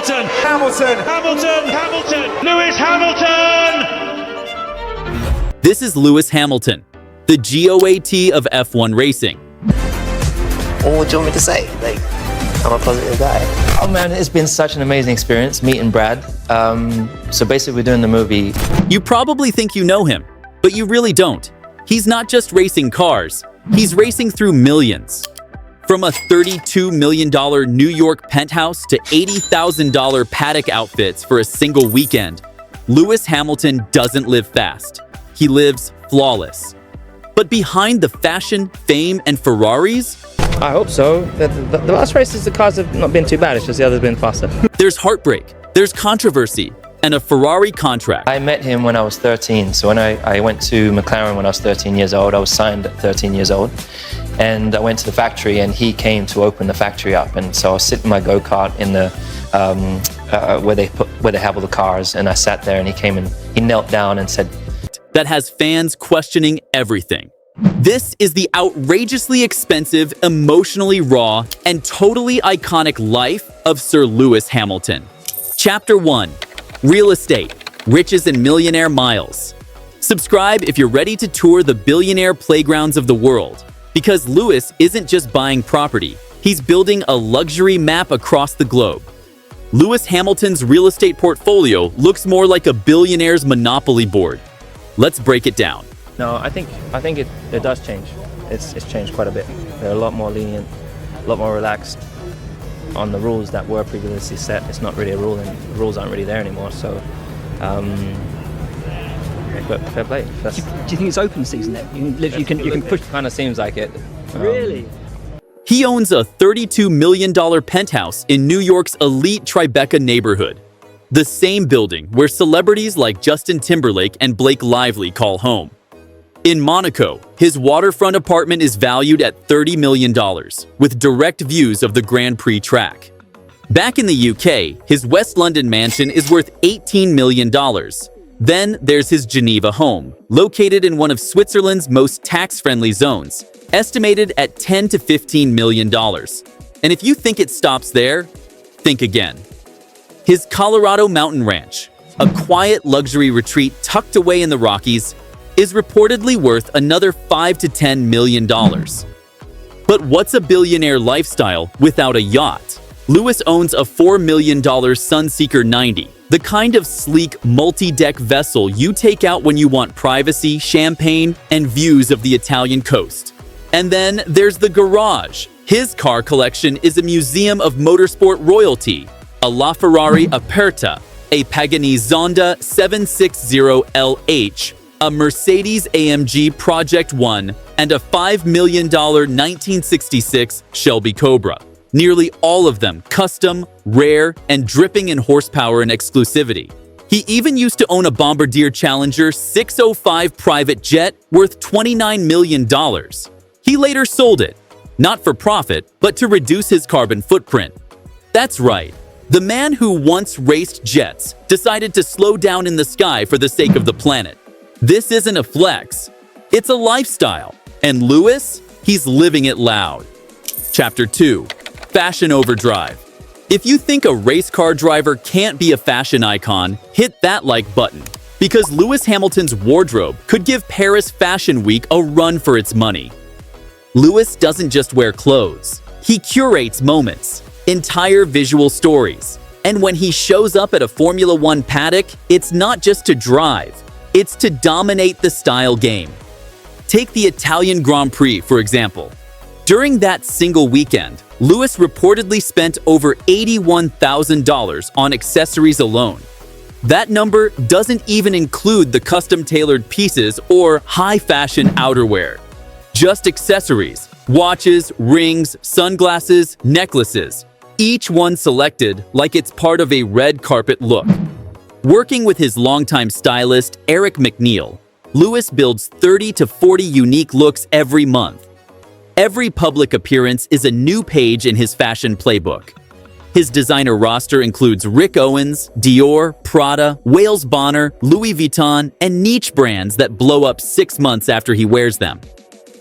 Hamilton! Hamilton! Hamilton! Hamilton! Lewis Hamilton! This is Lewis Hamilton, the GOAT of F1 racing. What would you want me to say? Like, I'm a positive guy. Oh man, it's been such an amazing experience meeting Brad. So basically we're doing the movie. You probably think you know him, but you really don't. He's not just racing cars, he's racing through millions. From a $32 million New York penthouse to $80,000 paddock outfits for a single weekend, Lewis Hamilton doesn't live fast. He lives flawless. But behind the fashion, fame, and Ferraris, I hope so. The last races, the cars have not been too bad. It's just the others have been faster. there's heartbreak, there's controversy, and a Ferrari contract. I met him when I was 13. So when I went to McLaren when I was 13 years old, I was signed at 13 years old. And I went to the factory and he came to open the factory up. And so I was sitting in my go-kart in the, where they have all the cars. And I sat there and he came and he knelt down and said, that has fans questioning everything. This is the outrageously expensive, emotionally raw, and totally iconic life of Sir Lewis Hamilton. Chapter 1. Real Estate, Riches and Millionaire Miles. Subscribe if you're ready to tour the billionaire playgrounds of the world, because Lewis isn't just buying property, he's building a luxury map across the globe. Lewis Hamilton's real estate portfolio looks more like a billionaire's monopoly board. Let's break it down. no, I think it does change. It's changed quite a bit. They're a lot more lenient, a lot more relaxed on the rules that were previously set. It's not really a rule, and the rules aren't really there anymore. So, but fair play. Do you think it's open season then? You can push. It kind of seems like it. Really? He owns a $32 million penthouse in New York's elite Tribeca neighborhood, the same building where celebrities like Justin Timberlake and Blake Lively call home. In Monaco, his waterfront apartment is valued at $30 million, with direct views of the Grand Prix track. Back in the UK, his West London mansion is worth $18 million. Then there's his Geneva home, located in one of Switzerland's most tax-friendly zones, estimated at $10 to $15 million. And if you think it stops there, think again. His Colorado mountain ranch, a quiet luxury retreat tucked away in the Rockies, is reportedly worth another $5 to $10 million. But what's a billionaire lifestyle without a yacht? Lewis owns a $4 million Sunseeker 90, the kind of sleek, multi-deck vessel you take out when you want privacy, champagne, and views of the Italian coast. And then there's the garage. His car collection is a museum of motorsport royalty, a LaFerrari Aperta, a Pagani Zonda 760LH, a Mercedes-AMG Project 1, and a $5 million 1966 Shelby Cobra. Nearly all of them custom, rare, and dripping in horsepower and exclusivity. He even used to own a Bombardier Challenger 605 private jet worth $29 million. He later sold it, not for profit, but to reduce his carbon footprint. That's right. The man who once raced jets decided to slow down in the sky for the sake of the planet. This isn't a flex, it's a lifestyle. And Lewis, he's living it loud. Chapter 2. Fashion Overdrive. If you think a race car driver can't be a fashion icon, hit that like button. Because Lewis Hamilton's wardrobe could give Paris Fashion Week a run for its money. Lewis doesn't just wear clothes. He curates moments, entire visual stories. And when he shows up at a Formula One paddock, it's not just to drive. It's to dominate the style game. Take the Italian Grand Prix, for example. During that single weekend, Lewis reportedly spent over $81,000 on accessories alone. That number doesn't even include the custom-tailored pieces or high-fashion outerwear. Just accessories, watches, rings, sunglasses, necklaces, each one selected like it's part of a red carpet look. Working with his longtime stylist, Eric McNeil, Lewis builds 30 to 40 unique looks every month. Every public appearance is a new page in his fashion playbook. His designer roster includes Rick Owens, Dior, Prada, Wales Bonner, Louis Vuitton, and niche brands that blow up 6 months after he wears them.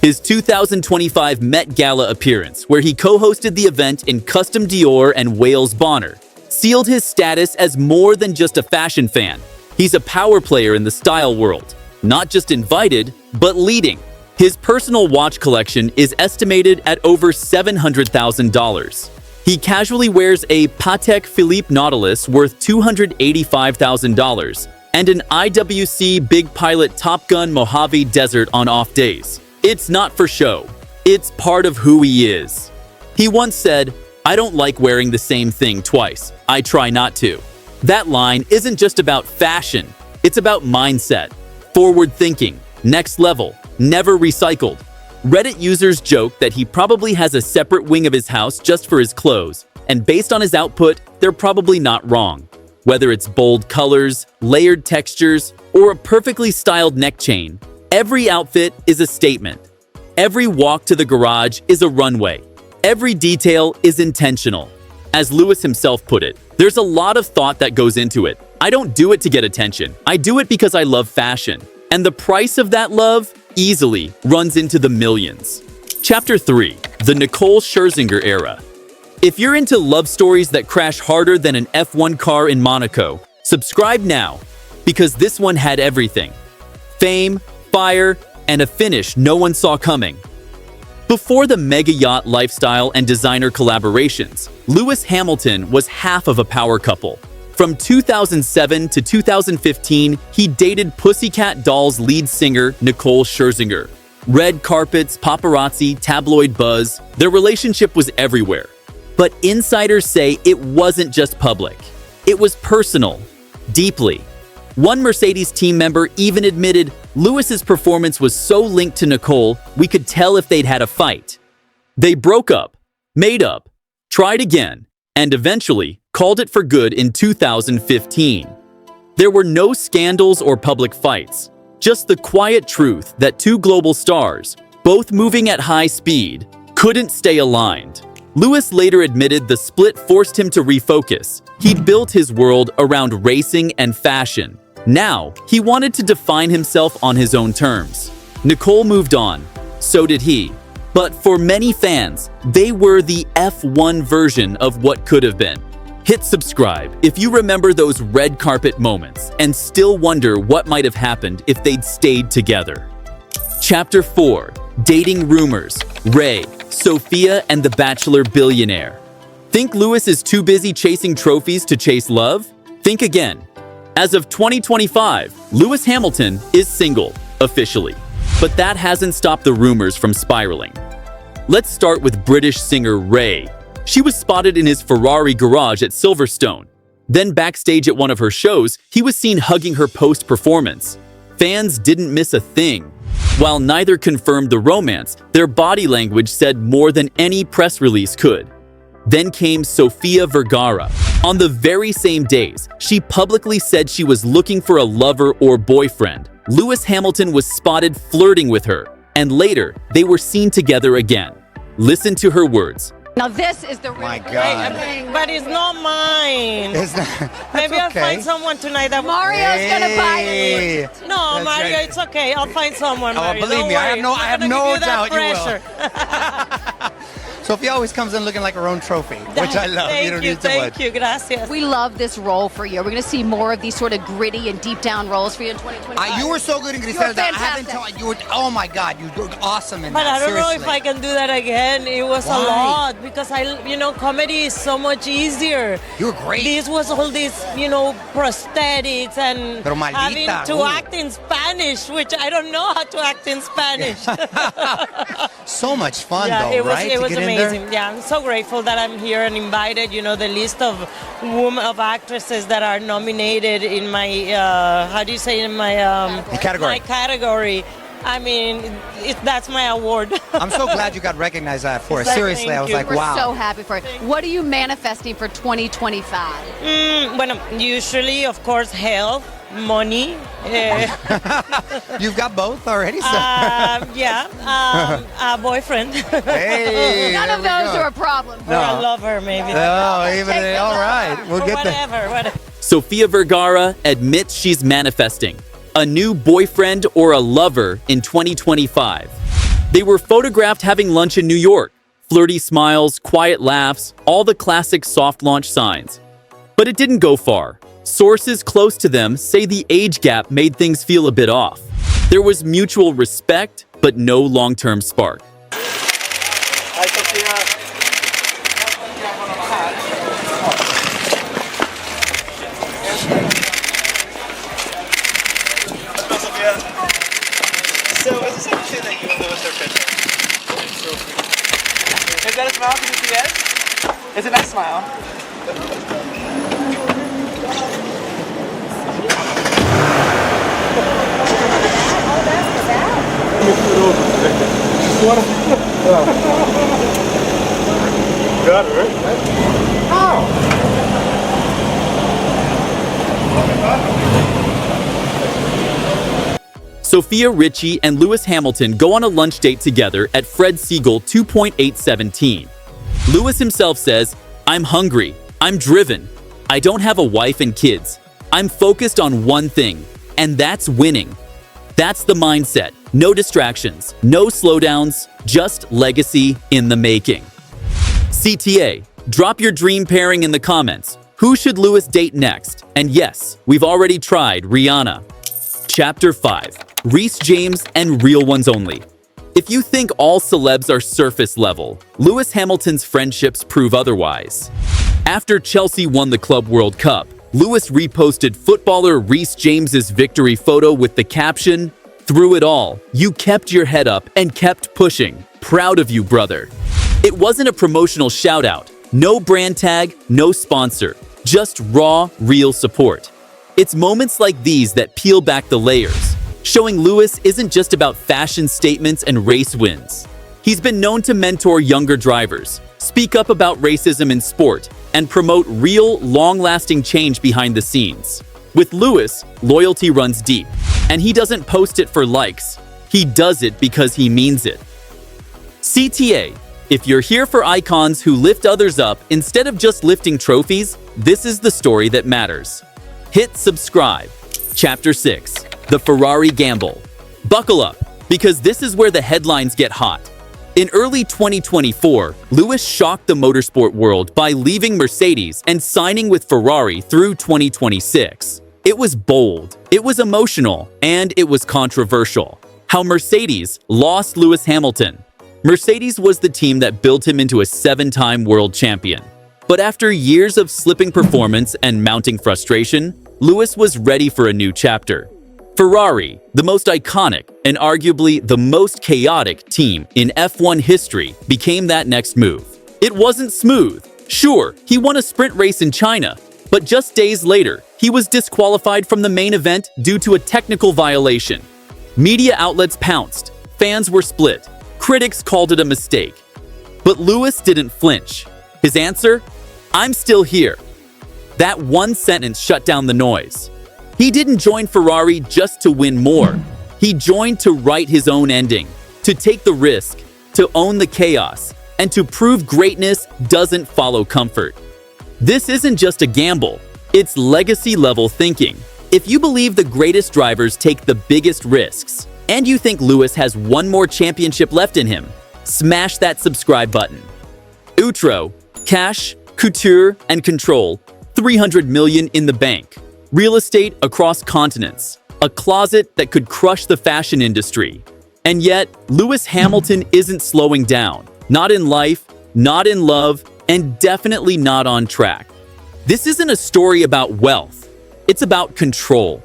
His 2025 Met Gala appearance, where he co-hosted the event in custom Dior and Wales Bonner, sealed his status as more than just a fashion fan. He's a power player in the style world, not just invited, but leading. His personal watch collection is estimated at over $700,000. He casually wears a Patek Philippe Nautilus worth $285,000 and an IWC Big Pilot Top Gun Mojave Desert on off days. It's not for show. It's part of who he is. He once said, "I don't like wearing the same thing twice. I try not to." That line isn't just about fashion. It's about mindset, forward thinking, next level, never recycled. Reddit users joke that he probably has a separate wing of his house just for his clothes, and based on his output, they're probably not wrong. Whether it's bold colors, layered textures, or a perfectly styled neck chain, every outfit is a statement. Every walk to the garage is a runway. Every detail is intentional. As Lewis himself put it, there's a lot of thought that goes into it. I don't do it to get attention. I do it because I love fashion. And the price of that love easily runs into the millions. Chapter 3. The Nicole Scherzinger Era. If you're into love stories that crash harder than an F1 car in Monaco, subscribe now, because this one had everything. Fame, fire, and a finish no one saw coming. Before the mega yacht lifestyle and designer collaborations, Lewis Hamilton was half of a power couple. From 2007 to 2015, he dated Pussycat Dolls lead singer Nicole Scherzinger. Red carpets, paparazzi, tabloid buzz, their relationship was everywhere. But insiders say it wasn't just public. It was personal, deeply. One Mercedes team member even admitted Lewis's performance was so linked to Nicole, we could tell if they'd had a fight. They broke up, made up, tried again, and eventually called it for good in 2015. There were no scandals or public fights, just the quiet truth that two global stars, both moving at high speed, couldn't stay aligned. Lewis later admitted the split forced him to refocus. He'd built his world around racing and fashion. Now, he wanted to define himself on his own terms. Nicole moved on. So did he. But for many fans, they were the F1 version of what could have been. Hit subscribe if you remember those red carpet moments and still wonder what might have happened if they'd stayed together. Chapter 4. Dating Rumors. RAYE, Sofía and the Bachelor Billionaire. Think Lewis is too busy chasing trophies to chase love? Think again. As of 2025, Lewis Hamilton is single, officially. But that hasn't stopped the rumors from spiraling. Let's start with British singer RAYE. She was spotted in his Ferrari garage at Silverstone. Then backstage at one of her shows, he was seen hugging her post-performance. Fans didn't miss a thing. While neither confirmed the romance, their body language said more than any press release could. Then came Sofía Vergara. On the very same days, she publicly said she was looking for a lover or boyfriend. Lewis Hamilton was spotted flirting with her, and later, they were seen together again. Listen to her words. Now this is the real My God. But it's not mine. It's not, Maybe okay. I'll find someone tonight that Mario's gonna buy Hey. it. No, That's Mario, right. it's okay. I'll find someone, Oh, Mario. believe Don't me, I worry. have no- I'm I have gonna no give you that doubt you will. pressure. Sophia always comes in looking like her own trophy, which I love. Thank you don't you, need to thank much. you. Gracias. We love this role for you. We're going to see more of these sort of gritty and deep down roles for you in 2025. You were so good in You were Griselda. I haven't fantastic. told you. Oh my God, you were awesome in But that. I don't know if seriously. I can do that again. It was Why? a lot because comedy is so much easier. You were great. This was all these, prosthetics and Pero maldita, having to ooh. act in Spanish, which I don't know how to act in Spanish. So much fun Yeah, though, it was right? it to was get in there? amazing. Yeah, I'm so grateful that I'm here and invited. The list of actresses that are nominated in my category. My category. I mean, that's my award. I'm so glad you got recognized for it. Thank Seriously, I was you. like, We're wow. so happy for it. What are you manifesting for 2025? Usually, of course, health, money. You've got both already, so. A boyfriend. Hey, None of there we those go. are a problem. Or a lover, maybe. Oh, even Take the all love. right. We'll Or get there. whatever. Sofía Vergara admits she's manifesting a new boyfriend or a lover in 2025. They were photographed having lunch in New York. Flirty smiles, quiet laughs, all the classic soft launch signs. But it didn't go far. Sources close to them say the age gap made things feel a bit off. There was mutual respect, but no long-term spark. Hi, Sofía. So, is this interesting that you and Lewis are picturing? Is that a smile? Can you see it? It's a nice smile. Got it, right? Sofia Richie and Lewis Hamilton go on a lunch date together at Fred Siegel 2.817. Lewis himself says, "I'm hungry. I'm driven. I don't have a wife and kids. I'm focused on one thing, and that's winning." That's the mindset. No distractions, no slowdowns, just legacy in the making. CTA, drop your dream pairing in the comments. Who should Lewis date next? And yes, we've already tried Rihanna. Chapter 5. Reece James and Real Ones Only. If you think all celebs are surface level, Lewis Hamilton's friendships prove otherwise. After Chelsea won the Club World Cup, Lewis reposted footballer Reece James's victory photo with the caption, "Through it all, you kept your head up and kept pushing. Proud of you, brother." It wasn't a promotional shout-out. No brand tag, no sponsor. Just raw, real support. It's moments like these that peel back the layers, showing Lewis isn't just about fashion statements and race wins. He's been known to mentor younger drivers, speak up about racism in sport, and promote real, long-lasting change behind the scenes. With Lewis, loyalty runs deep, and he doesn't post it for likes. He does it because he means it. CTA, if you're here for icons who lift others up instead of just lifting trophies, this is the story that matters. Hit subscribe. Chapter 6. The Ferrari Gamble. Buckle up, because this is where the headlines get hot. In early 2024, Lewis shocked the motorsport world by leaving Mercedes and signing with Ferrari through 2026. It was bold, it was emotional, and it was controversial. How Mercedes lost Lewis Hamilton. Mercedes was the team that built him into a 7-time world champion. But after years of slipping performance and mounting frustration, Lewis was ready for a new chapter. Ferrari, the most iconic and arguably the most chaotic team in F1 history, became that next move. It wasn't smooth. Sure, he won a sprint race in China, but just days later, he was disqualified from the main event due to a technical violation. Media outlets pounced, fans were split, critics called it a mistake. But Lewis didn't flinch. His answer? "I'm still here." That one sentence shut down the noise. He didn't join Ferrari just to win more. He joined to write his own ending, to take the risk, to own the chaos, and to prove greatness doesn't follow comfort. This isn't just a gamble, it's legacy-level thinking. If you believe the greatest drivers take the biggest risks, and you think Lewis has one more championship left in him, smash that subscribe button. Outro, cash, couture, and control, 300 million in the bank. Real estate across continents, a closet that could crush the fashion industry. And yet, Lewis Hamilton isn't slowing down. Not in life, not in love, and definitely not on track. This isn't a story about wealth. It's about control.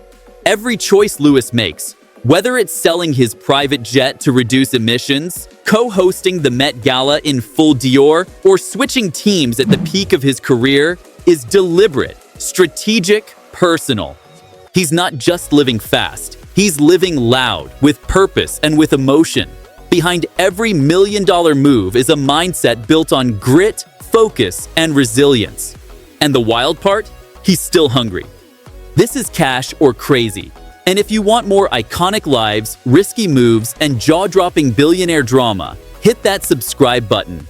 Every choice Lewis makes, whether it's selling his private jet to reduce emissions, co-hosting the Met Gala in full Dior, or switching teams at the peak of his career, is deliberate, strategic, personal. He's not just living fast, he's living loud, with purpose and with emotion. Behind every million-dollar move is a mindset built on grit, focus, and resilience. And the wild part? He's still hungry. This is cash or crazy. And if you want more iconic lives, risky moves, and jaw-dropping billionaire drama, hit that subscribe button.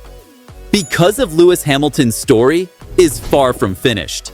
Because of Lewis Hamilton's story is far from finished.